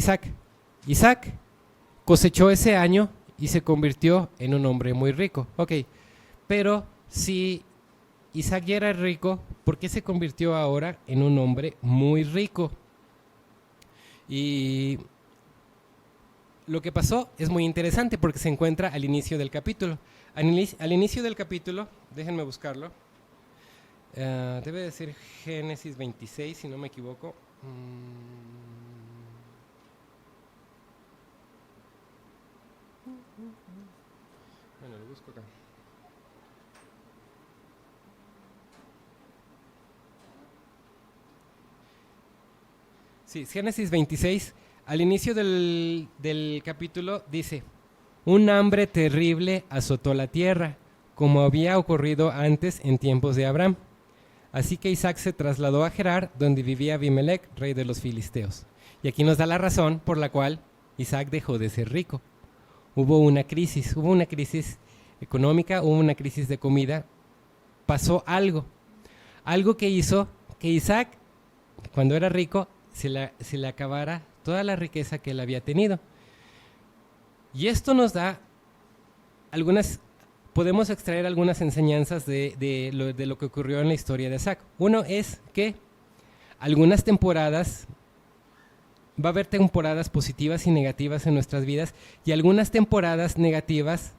Isaac cosechó ese año y se convirtió en un hombre muy rico. Ok, pero si Isaac ya era rico, ¿por qué se convirtió ahora en un hombre muy rico? Y lo que pasó es muy interesante porque se encuentra al inicio del capítulo. Al inicio del capítulo, déjenme buscarlo, debe de ser Génesis 26, si no me equivoco. Bueno, lo busco acá. Sí, Génesis 26, al inicio del capítulo dice, un hambre terrible azotó la tierra, como había ocurrido antes en tiempos de Abraham. Así que Isaac se trasladó a Gerar, donde vivía Abimelec, rey de los filisteos. Y aquí nos da la razón por la cual Isaac dejó de ser rico. Hubo una crisis económica, hubo una crisis de comida, pasó algo que hizo que Isaac, cuando era rico, se le acabara toda la riqueza que él había tenido. Y esto nos da podemos extraer algunas enseñanzas de lo que ocurrió en la historia de Isaac. Uno es que algunas temporadas, va a haber temporadas positivas y negativas en nuestras vidas, y algunas temporadas negativas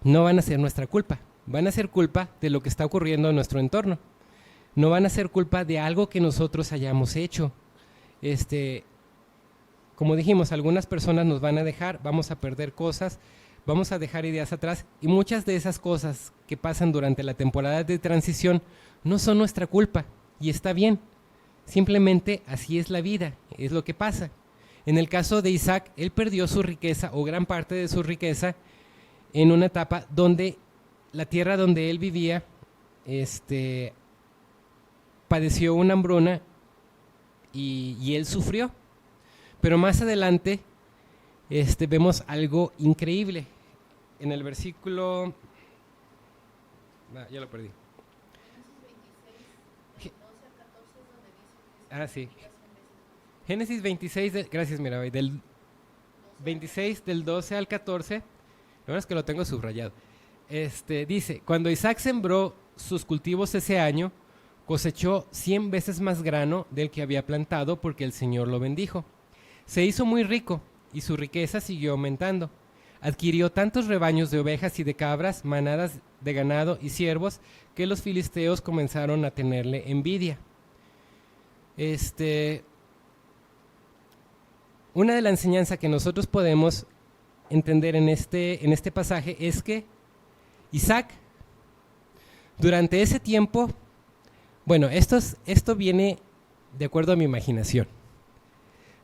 no van a ser nuestra culpa, van a ser culpa de lo que está ocurriendo en nuestro entorno, no van a ser culpa de algo que nosotros hayamos hecho. Como dijimos, algunas personas nos van a dejar, vamos a perder cosas, vamos a dejar ideas atrás, y muchas de esas cosas que pasan durante la temporada de transición no son nuestra culpa, y está bien. Simplemente así es la vida, es lo que pasa. En el caso de Isaac, él perdió su riqueza o gran parte de su riqueza en una etapa donde la tierra donde él vivía padeció una hambruna y él sufrió. Pero más adelante vemos algo increíble. En el versículo... ya lo perdí. Sí. Génesis 26, gracias Mirabai, del 26 del 12 al 14, la verdad es que lo tengo subrayado. Dice, cuando Isaac sembró sus cultivos ese año, cosechó 100 veces más grano del que había plantado porque el Señor lo bendijo. Se hizo muy rico y su riqueza siguió aumentando. Adquirió tantos rebaños de ovejas y de cabras, manadas de ganado y ciervos, que los filisteos comenzaron a tenerle envidia. Una de las enseñanzas que nosotros podemos entender en este pasaje es que Isaac, durante ese tiempo, bueno, esto viene de acuerdo a mi imaginación.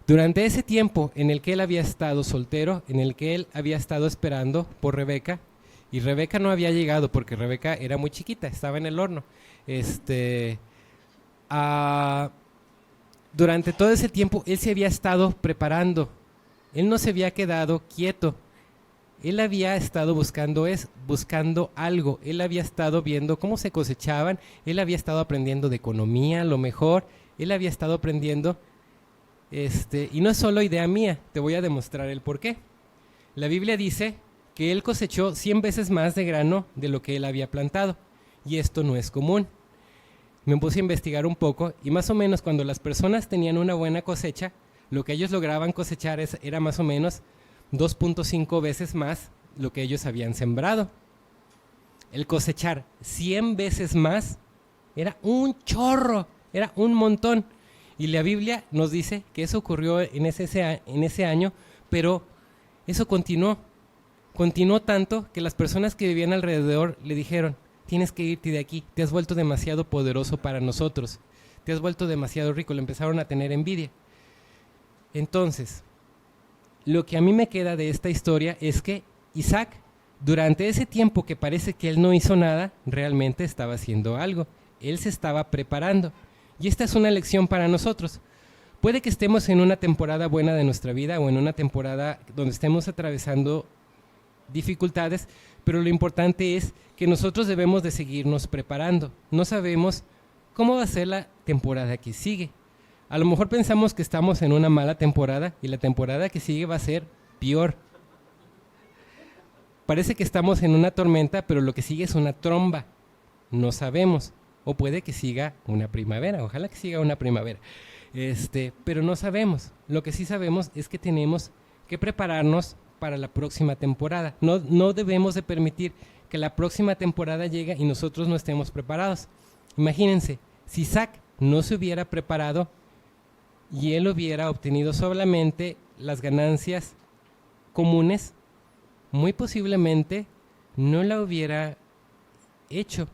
Durante ese tiempo en el que él había estado soltero, en el que él había estado esperando por Rebeca, y Rebeca no había llegado porque Rebeca era muy chiquita, estaba en el horno. Durante todo ese tiempo él se había estado preparando, él no se había quedado quieto, él había estado buscando algo, él había estado viendo cómo se cosechaban, él había estado aprendiendo de economía, lo mejor, él había estado aprendiendo, y no es solo idea mía, te voy a demostrar el por qué. La Biblia dice que él cosechó 100 veces más de grano de lo que él había plantado, y esto no es común. Me puse a investigar un poco y más o menos cuando las personas tenían una buena cosecha, lo que ellos lograban cosechar era más o menos 2.5 veces más lo que ellos habían sembrado. El cosechar 100 veces más era un chorro, era un montón. Y la Biblia nos dice que eso ocurrió en ese año, pero eso continuó tanto que las personas que vivían alrededor le dijeron: tienes que irte de aquí, te has vuelto demasiado poderoso para nosotros, te has vuelto demasiado rico, le empezaron a tener envidia. Entonces, lo que a mí me queda de esta historia es que Isaac, durante ese tiempo que parece que él no hizo nada, realmente estaba haciendo algo, él se estaba preparando. Y esta es una lección para nosotros. Puede que estemos en una temporada buena de nuestra vida o en una temporada donde estemos atravesando dificultades, pero lo importante es que nosotros debemos de seguirnos preparando. No sabemos cómo va a ser la temporada que sigue. A lo mejor pensamos que estamos en una mala temporada y la temporada que sigue va a ser peor. Parece que estamos en una tormenta, pero lo que sigue es una tromba. No sabemos. O puede que siga una primavera. Ojalá que siga una primavera. Pero no sabemos. Lo que sí sabemos es que tenemos que prepararnos para la próxima temporada. No debemos de permitir que la próxima temporada llegue y nosotros no estemos preparados. Imagínense, si Isaac no se hubiera preparado y él hubiera obtenido solamente las ganancias comunes, muy posiblemente no la hubiera hecho.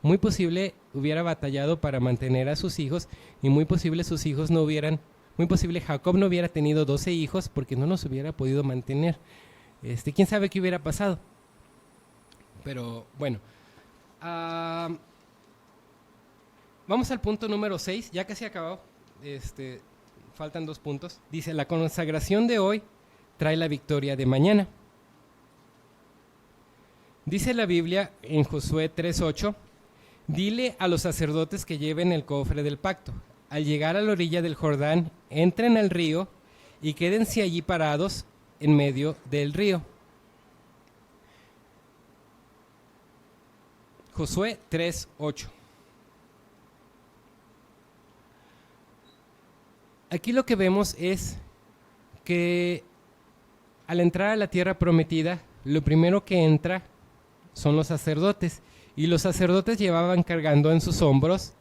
Muy posible hubiera batallado para mantener a sus hijos y muy posible Jacob no hubiera tenido 12 hijos porque no los hubiera podido mantener. ¿Quién sabe qué hubiera pasado? Pero bueno, vamos al punto número 6, ya casi acabado. Faltan 2 puntos. Dice, la consagración de hoy trae la victoria de mañana. Dice la Biblia en Josué 3:8, dile a los sacerdotes que lleven el cofre del pacto. Al llegar a la orilla del Jordán, entren al río y quédense allí parados en medio del río. Josué 3:8. Aquí lo que vemos es que al entrar a la tierra prometida, lo primero que entra son los sacerdotes, y los sacerdotes llevaban cargando en sus hombros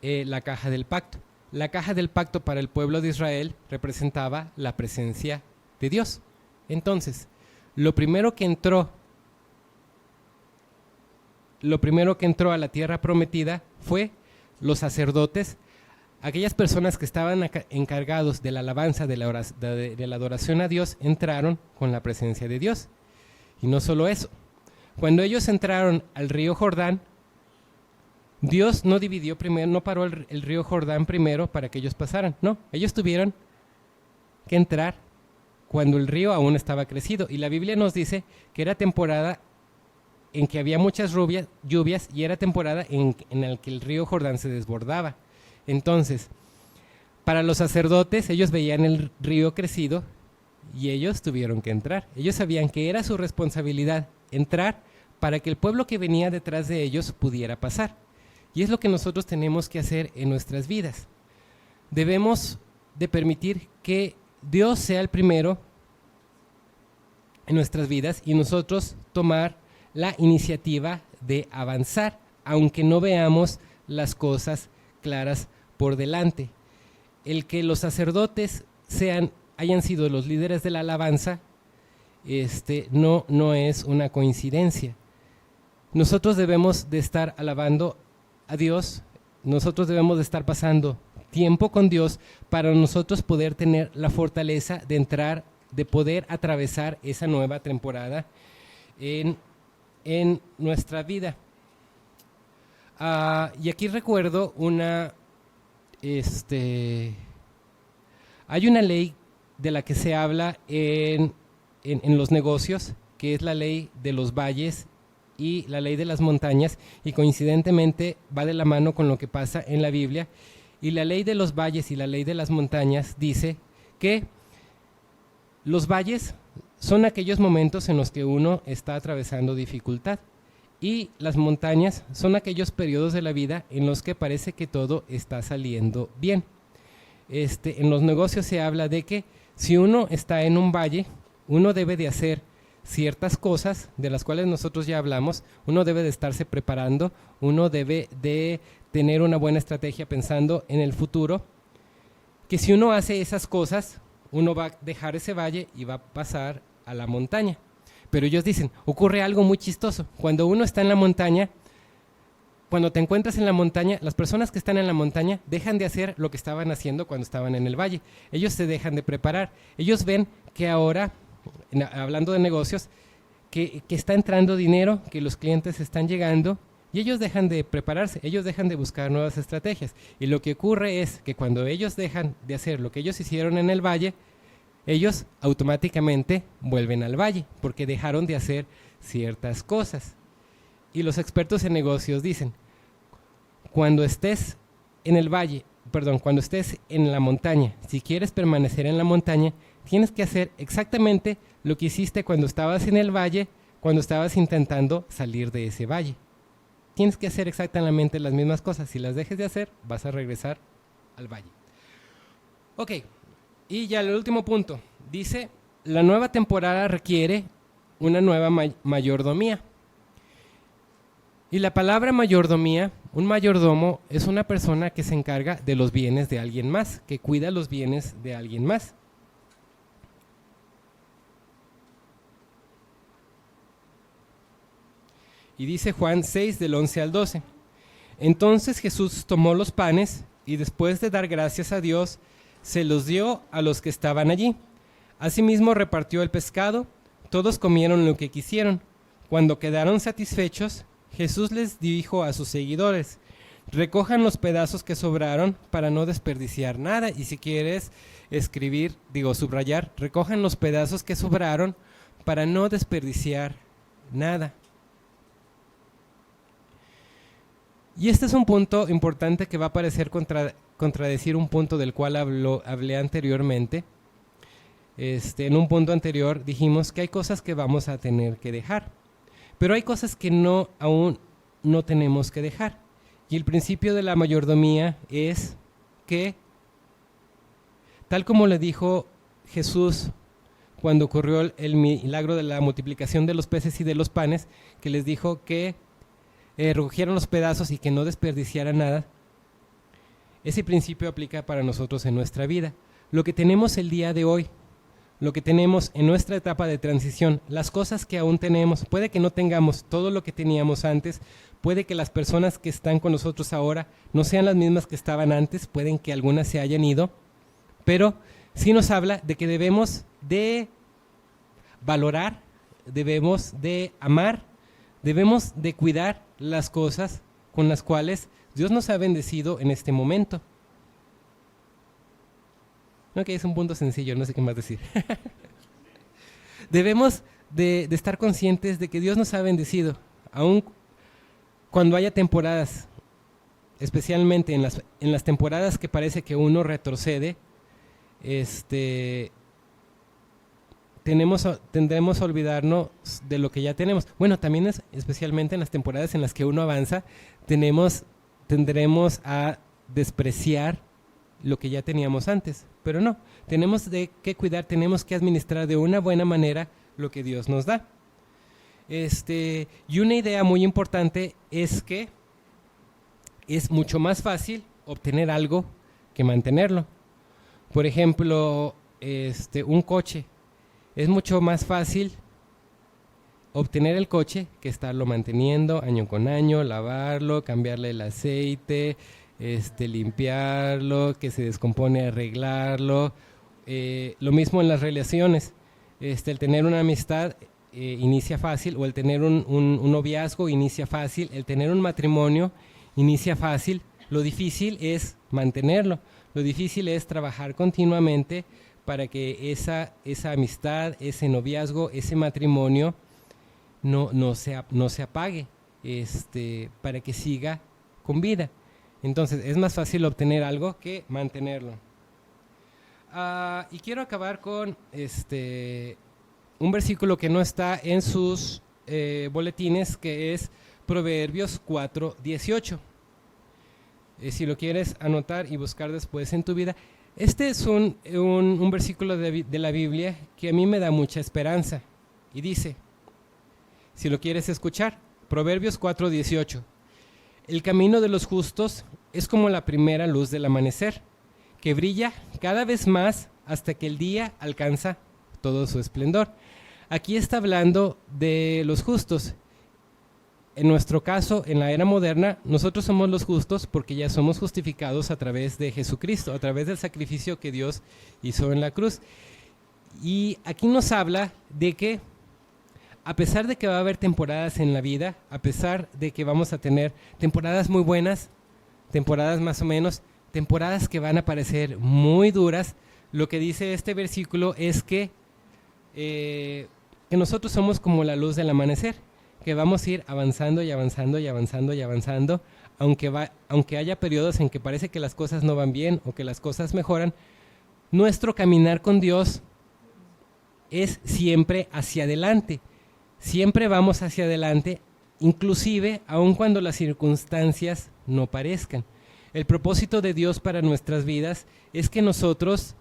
la caja del pacto. La caja del pacto para el pueblo de Israel representaba la presencia de Dios. Entonces, lo primero que entró a la tierra prometida fue los sacerdotes, aquellas personas que estaban encargados de la alabanza, de la adoración a Dios, entraron con la presencia de Dios. Y no solo eso, cuando ellos entraron al río Jordán, Dios no dividió primero, no paró el río Jordán primero para que ellos pasaran. No, ellos tuvieron que entrar cuando el río aún estaba crecido. Y la Biblia nos dice que era temporada en que había muchas lluvias y era temporada en la que el río Jordán se desbordaba. Entonces, para los sacerdotes, ellos veían el río crecido y ellos tuvieron que entrar. Ellos sabían que era su responsabilidad entrar para que el pueblo que venía detrás de ellos pudiera pasar. Y es lo que nosotros tenemos que hacer en nuestras vidas. Debemos de permitir que Dios sea el primero en nuestras vidas y nosotros tomar la iniciativa de avanzar, aunque no veamos las cosas claras por delante. El que los sacerdotes hayan sido los líderes de la alabanza, no es una coincidencia. Nosotros debemos de estar alabando a Dios, nosotros debemos de estar pasando tiempo con Dios para nosotros poder tener la fortaleza de entrar, de poder atravesar esa nueva temporada en nuestra vida. Y aquí recuerdo hay una ley de la que se habla en los negocios, que es la ley de los valles y la ley de las montañas, y coincidentemente va de la mano con lo que pasa en la Biblia. Y la ley de los valles y la ley de las montañas dice que los valles son aquellos momentos en los que uno está atravesando dificultad, y las montañas son aquellos periodos de la vida en los que parece que todo está saliendo bien. En los negocios se habla de que si uno está en un valle, uno debe de hacer ciertas cosas de las cuales nosotros ya hablamos. Uno debe de estarse preparando, uno debe de tener una buena estrategia pensando en el futuro, que si uno hace esas cosas, uno va a dejar ese valle y va a pasar a la montaña. Pero ellos dicen, ocurre algo muy chistoso. Cuando uno está en la montaña, cuando te encuentras en la montaña, las personas que están en la montaña dejan de hacer lo que estaban haciendo cuando estaban en el valle. Ellos se dejan de preparar. Ellos ven que ahora, hablando de negocios, que está entrando dinero, que los clientes están llegando, y ellos dejan de prepararse, ellos dejan de buscar nuevas estrategias. Y lo que ocurre es que cuando ellos dejan de hacer lo que ellos hicieron en el valle, ellos automáticamente vuelven al valle, porque dejaron de hacer ciertas cosas. Y los expertos en negocios dicen, cuando estés en el valle, cuando estés en la montaña, si quieres permanecer en la montaña, tienes que hacer exactamente lo que hiciste cuando estabas en el valle, cuando estabas intentando salir de ese valle. Tienes que hacer exactamente las mismas cosas. Si las dejes de hacer, vas a regresar al valle. Ok, y ya el último punto. Dice, la nueva temporada requiere una nueva mayordomía. Y la palabra mayordomía, un mayordomo es una persona que se encarga de los bienes de alguien más, que cuida los bienes de alguien más. Y dice Juan 6 del 11 al 12. Entonces Jesús tomó los panes y después de dar gracias a Dios, se los dio a los que estaban allí. Asimismo repartió el pescado, todos comieron lo que quisieron. Cuando quedaron satisfechos, Jesús les dijo a sus seguidores, recojan los pedazos que sobraron para no desperdiciar nada. Y si quieres subrayar, recojan los pedazos que sobraron para no desperdiciar nada. Y este es un punto importante que va a parecer contradecir un punto del cual hablé anteriormente. En un punto anterior dijimos que hay cosas que vamos a tener que dejar, pero hay cosas que aún no tenemos que dejar. Y el principio de la mayordomía es que, tal como le dijo Jesús cuando ocurrió el milagro de la multiplicación de los peces y de los panes, que les dijo que recogieran los pedazos y que no desperdiciaran nada, ese principio aplica para nosotros en nuestra vida. Lo que tenemos el día de hoy, lo que tenemos en nuestra etapa de transición, las cosas que aún tenemos, puede que no tengamos todo lo que teníamos antes, puede que las personas que están con nosotros ahora no sean las mismas que estaban antes, pueden que algunas se hayan ido, pero sí nos habla de que debemos de valorar, debemos de amar, debemos de cuidar las cosas con las cuales Dios nos ha bendecido en este momento. Ok, es un punto sencillo, no sé qué más decir. Debemos de estar conscientes de que Dios nos ha bendecido, aun cuando haya temporadas, especialmente en las temporadas que parece que uno retrocede, tendremos a olvidarnos de lo que ya tenemos. Bueno, también especialmente en las temporadas en las que uno avanza, tendremos a despreciar lo que ya teníamos antes, pero no, tenemos que cuidar, tenemos que administrar de una buena manera lo que Dios nos da. Y una idea muy importante es que es mucho más fácil obtener algo que mantenerlo. Por ejemplo, un coche. Es mucho más fácil obtener el coche que estarlo manteniendo año con año, lavarlo, cambiarle el aceite, limpiarlo, que se descompone, arreglarlo. Lo mismo en las relaciones. El tener una amistad inicia fácil, o el tener un noviazgo inicia fácil, el tener un matrimonio inicia fácil. Lo difícil es mantenerlo, lo difícil es trabajar continuamente para que esa amistad, ese noviazgo, ese matrimonio no se apague, para que siga con vida. Entonces es más fácil obtener algo que mantenerlo. Y quiero acabar con un versículo que no está en sus boletines, que es Proverbios 4:18. Si lo quieres anotar y buscar después en tu vida. Este es un versículo de la Biblia que a mí me da mucha esperanza. Y dice, si lo quieres escuchar, Proverbios 4:18. El camino de los justos es como la primera luz del amanecer, que brilla cada vez más hasta que el día alcanza todo su esplendor. Aquí está hablando de los justos. En nuestro caso, en la era moderna, nosotros somos los justos porque ya somos justificados a través de Jesucristo, a través del sacrificio que Dios hizo en la cruz. Y aquí nos habla de que, a pesar de que va a haber temporadas en la vida, a pesar de que vamos a tener temporadas muy buenas, temporadas más o menos, temporadas que van a parecer muy duras, lo que dice este versículo es que nosotros somos como la luz del amanecer, que vamos a ir avanzando y avanzando y avanzando y avanzando, aunque haya periodos en que parece que las cosas no van bien o que las cosas mejoran. Nuestro caminar con Dios es siempre hacia adelante, siempre vamos hacia adelante, inclusive aun cuando las circunstancias no parezcan. El propósito de Dios para nuestras vidas es que nosotros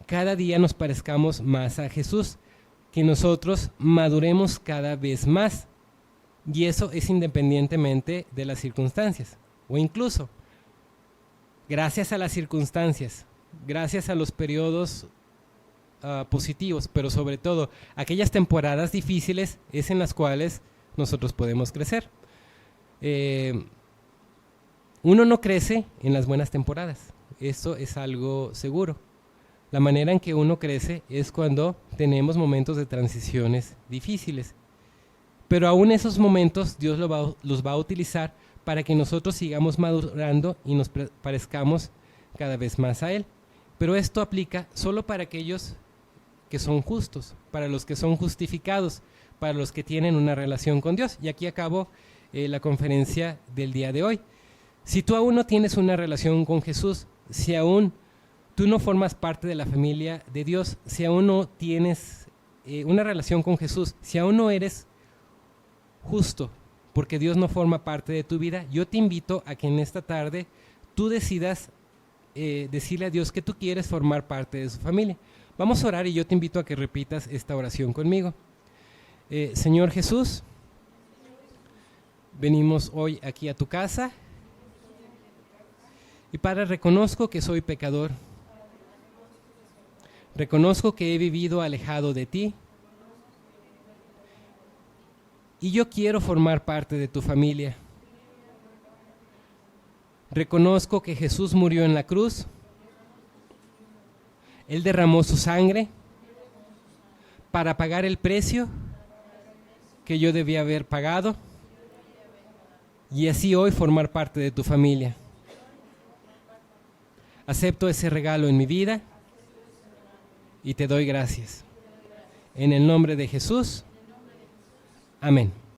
cada día nos parezcamos más a Jesús, que nosotros maduremos cada vez más. Y eso es independientemente de las circunstancias, o incluso gracias a las circunstancias, gracias a los periodos positivos, pero sobre todo aquellas temporadas difíciles es en las cuales nosotros podemos crecer. Uno no crece en las buenas temporadas, eso es algo seguro. La manera en que uno crece es cuando tenemos momentos de transiciones difíciles. Pero aún esos momentos Dios los va a utilizar para que nosotros sigamos madurando y nos parezcamos cada vez más a Él. Pero esto aplica solo para aquellos que son justos, para los que son justificados, para los que tienen una relación con Dios. Y aquí acabo la conferencia del día de hoy. Si tú aún no tienes una relación con Jesús, si aún tú no formas parte de la familia de Dios, si aún no tienes una relación con Jesús, si aún no eres justo, porque Dios no forma parte de tu vida, yo te invito a que en esta tarde tú decidas decirle a Dios que tú quieres formar parte de su familia. Vamos a orar y yo te invito a que repitas esta oración conmigo. Señor Jesús, venimos hoy aquí a tu casa y Padre, reconozco que soy pecador. Reconozco que he vivido alejado de ti y yo quiero formar parte de tu familia. Reconozco que Jesús murió en la cruz. Él derramó su sangre para pagar el precio que yo debía haber pagado y así hoy formar parte de tu familia. Acepto ese regalo en mi vida y te doy gracias. En el nombre de Jesús. Amén.